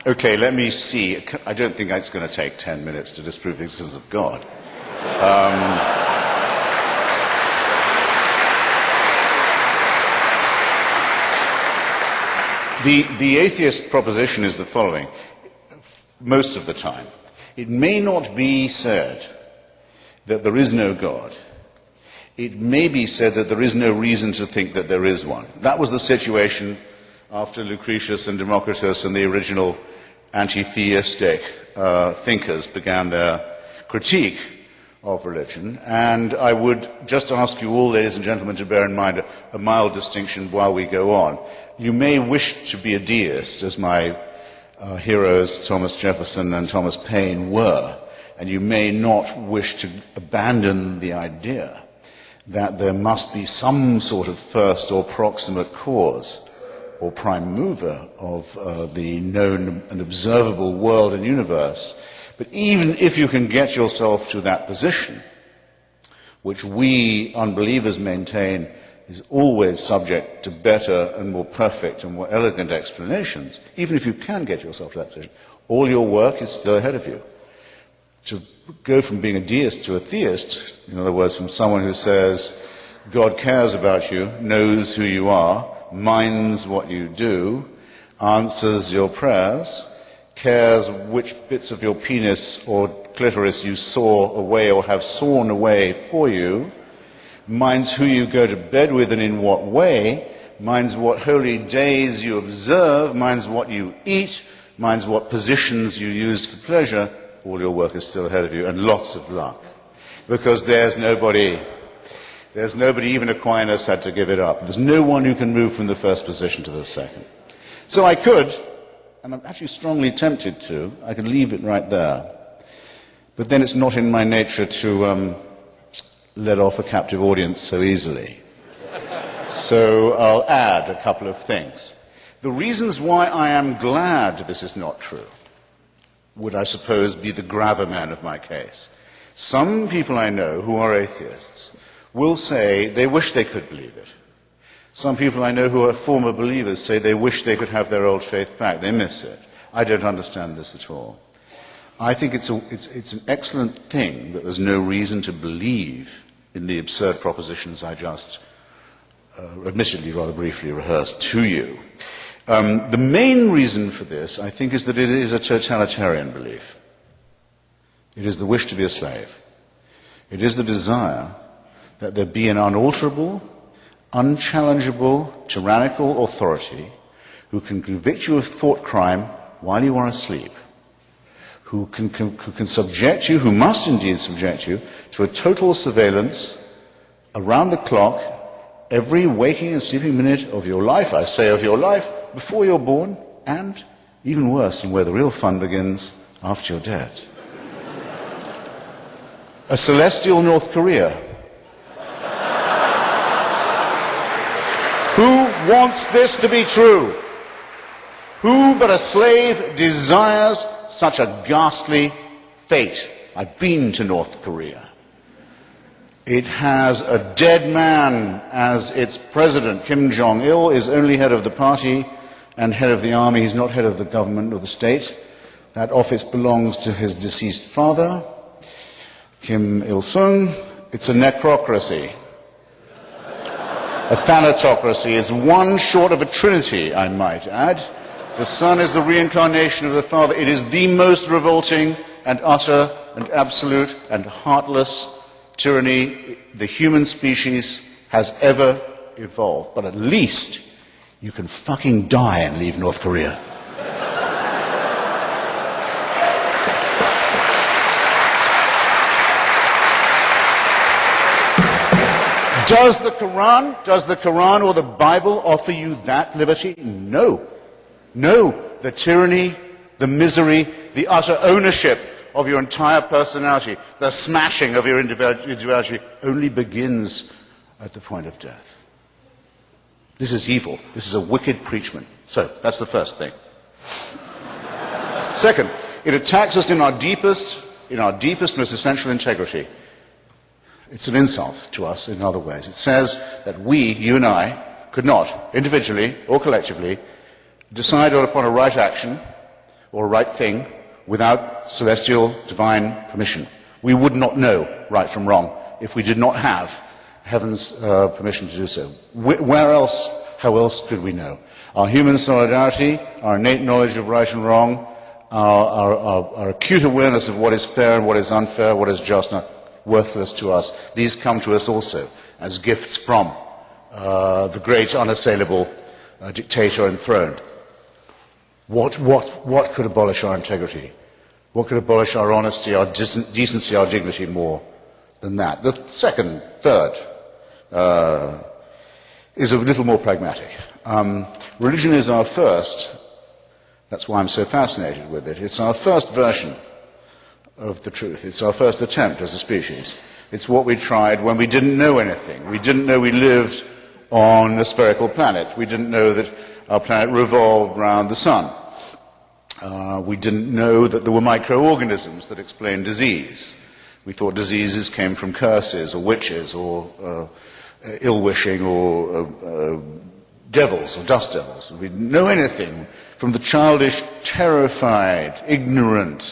Okay, let me see. I don't think it's going to take 10 minutes to disprove the existence of God. The atheist proposition is the following. Most of the time, it may not be said that there is no God. It may be said that there is no reason to think that there is one. That was the situation after Lucretius and Democritus and the original anti-theistic thinkers began their critique of religion. And I would just ask you all, ladies and gentlemen, to bear in mind a mild distinction while we go on. You may wish to be a deist, as my heroes Thomas Jefferson and Thomas Paine were, and you may not wish to abandon the idea that there must be some sort of first or proximate cause or prime mover of the known and observable world and universe. But even if you can get yourself to that position, which we unbelievers maintain is always subject to better and more perfect and more elegant explanations, even if you can get yourself to that position, all your work is still ahead of you. To go from being a deist to a theist, in other words, from someone who says, God cares about you, knows who you are, minds what you do, answers your prayers, cares which bits of your penis or clitoris you saw away or have sawn away for you, minds who you go to bed with and in what way, minds what holy days you observe, minds what you eat, minds what positions you use for pleasure. All your work is still ahead of you, and lots of luck. Because there's nobody, even Aquinas had to give it up. There's no one who can move from the first position to the second. So I could, and I'm actually strongly tempted to, I could leave it right there. But then it's not in my nature to let off a captive audience so easily. So I'll add a couple of things. The reasons why I am glad this is not true would, I suppose, be the gravamen of my case. Some people I know who are atheists will say they wish they could believe it. Some people I know who are former believers say they wish they could have their old faith back. They miss it. I don't understand this at all. I think it's an excellent thing that there's no reason to believe in the absurd propositions I just, admittedly rather briefly, rehearsed to you. The main reason for this, I think, is that it is a totalitarian belief. It is the wish to be a slave. It is the desire that there be an unalterable, unchallengeable, tyrannical authority who can convict you of thought crime while you are asleep, who can subject you, who must indeed subject you, to a total surveillance around the clock, every waking and sleeping minute of your life, I say of your life, before you're born, and, even worse, and where the real fun begins, after you're dead. A celestial North Korea. Who wants this to be true? Who but a slave desires such a ghastly fate? I've been to North Korea. It has a dead man as its president. Kim Jong-il is only head of the party and head of the army. He's not head of the government or the state. That office belongs to his deceased father, Kim Il-sung. It's a necrocracy. A thanatocracy. It's one short of a trinity, I might add. The son is the reincarnation of the father. It is the most revolting and utter and absolute and heartless tyranny the human species has ever evolved. But at least you can fucking die and leave North Korea. Does the Quran or the Bible offer you that liberty? No. No. The tyranny, the misery, the utter ownership of your entire personality, the smashing of your individuality only begins at the point of death. This is evil. This is a wicked preachment. So, that's the first thing. Second, it attacks us in our deepest, most essential integrity. It's an insult to us in other ways. It says that we, you and I, could not, individually or collectively, decide upon a right action or right thing without celestial divine permission. We would not know right from wrong if we did not have heaven's permission to do so. Where else, how else could we know? Our human solidarity, our innate knowledge of right and wrong, our acute awareness of what is fair and what is unfair, what is just and worthless to us, these come to us also as gifts from the great unassailable dictator enthroned. What could abolish our integrity? What could abolish our honesty, our decency, our dignity more than that? The third, is a little more pragmatic. Religion is our first, that's why I'm so fascinated with it, it's our first version of the truth. It's our first attempt as a species. It's what we tried when we didn't know anything. We didn't know we lived on a spherical planet. We didn't know that our planet revolved around the sun. We didn't know that there were microorganisms that explained disease. We thought diseases came from curses or witches or ill-wishing or devils or dust devils. We didn't know anything from the childish, terrified, ignorant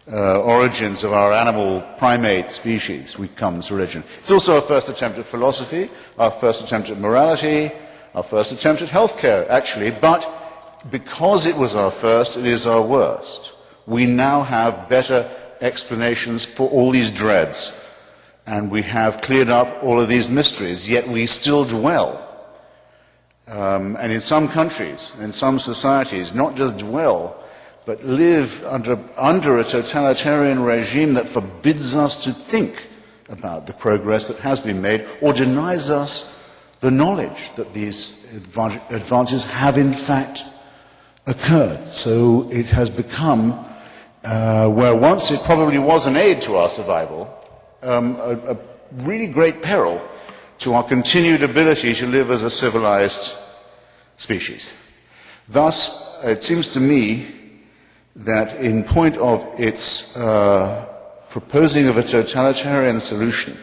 origins of our animal primate species. We come to religion. It's also our first attempt at philosophy, our first attempt at morality, our first attempt at healthcare, actually, but because it was our first, it is our worst. We now have better explanations for all these dreads, and we have cleared up all of these mysteries, yet we still dwell. And in some countries, in some societies, not just dwell, but live under a totalitarian regime that forbids us to think about the progress that has been made, or denies us the knowledge that these advances have in fact occurred. So it has become, where once it probably was an aid to our survival, a really great peril to our continued ability to live as a civilized species. Thus, it seems to me that in point of its proposing of a totalitarian solution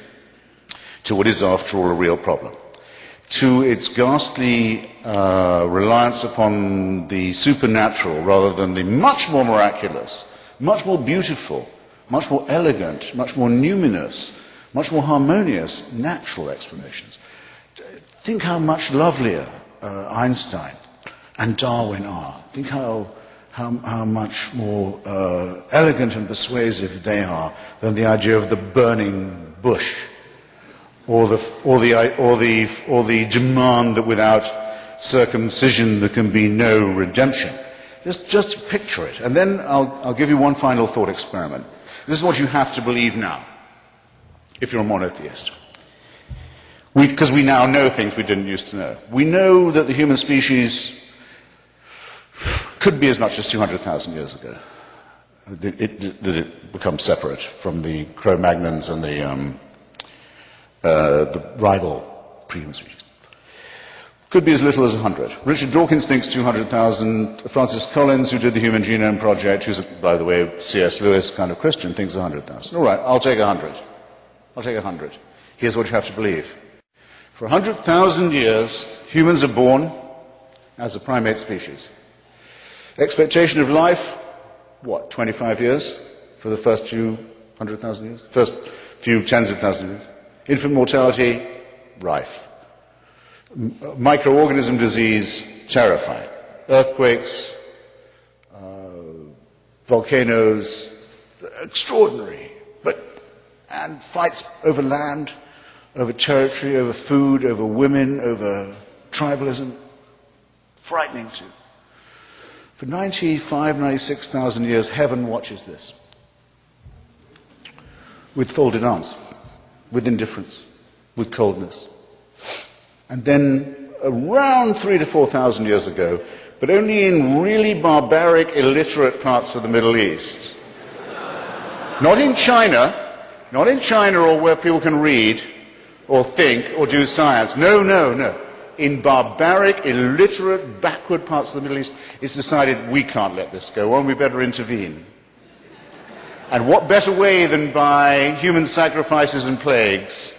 to what is after all a real problem, to its ghastly reliance upon the supernatural rather than the much more miraculous, much more beautiful, much more elegant, much more numinous, much more harmonious natural explanations. Think how much lovelier Einstein and Darwin are. Think how much more elegant and persuasive they are than the idea of the burning bush, or the demand that without circumcision there can be no redemption. Just picture it. And then I'll give you one final thought experiment. This is what you have to believe now, if you're a monotheist. Because we now know things we didn't used to know. We know that the human species could be as much as 200,000 years ago. It becomes separate from the Cro-Magnons and the rival pre-human species. Could be as little as 100. Richard Dawkins thinks 200,000. Francis Collins, who did the Human Genome Project, who's, by the way, C.S. Lewis kind of Christian, thinks 100,000. All right, I'll take 100. I'll take 100. Here's what you have to believe. For 100,000 years, humans are born as a primate species. Expectation of life, what, 25 years for the first few 100,000 years? First few tens of thousands of years. Infant mortality, rife. Microorganism disease, terrifying. Earthquakes, volcanoes, extraordinary. And fights over land, over territory, over food, over women, over tribalism. Frightening too. For 95, 96,000 years, heaven watches this. With folded arms, with indifference, with coldness. And then around 3,000 to 4,000 years ago, but only in really barbaric, illiterate parts of the Middle East. Not in China or where people can read or think or do science. No. In barbaric, illiterate, backward parts of the Middle East, it's decided we can't let this go on, we better intervene. And what better way than by human sacrifices and plagues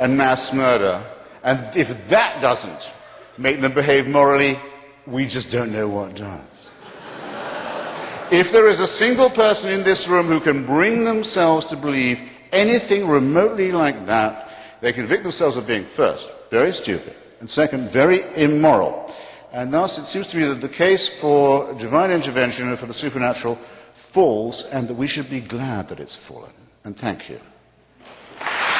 and mass murder? And if that doesn't make them behave morally, we just don't know what does. If there is a single person in this room who can bring themselves to believe anything remotely like that, they convict themselves of being, first, very stupid, and second, very immoral. And thus it seems to me that the case for divine intervention and for the supernatural falls, and that we should be glad that it's fallen. And thank you.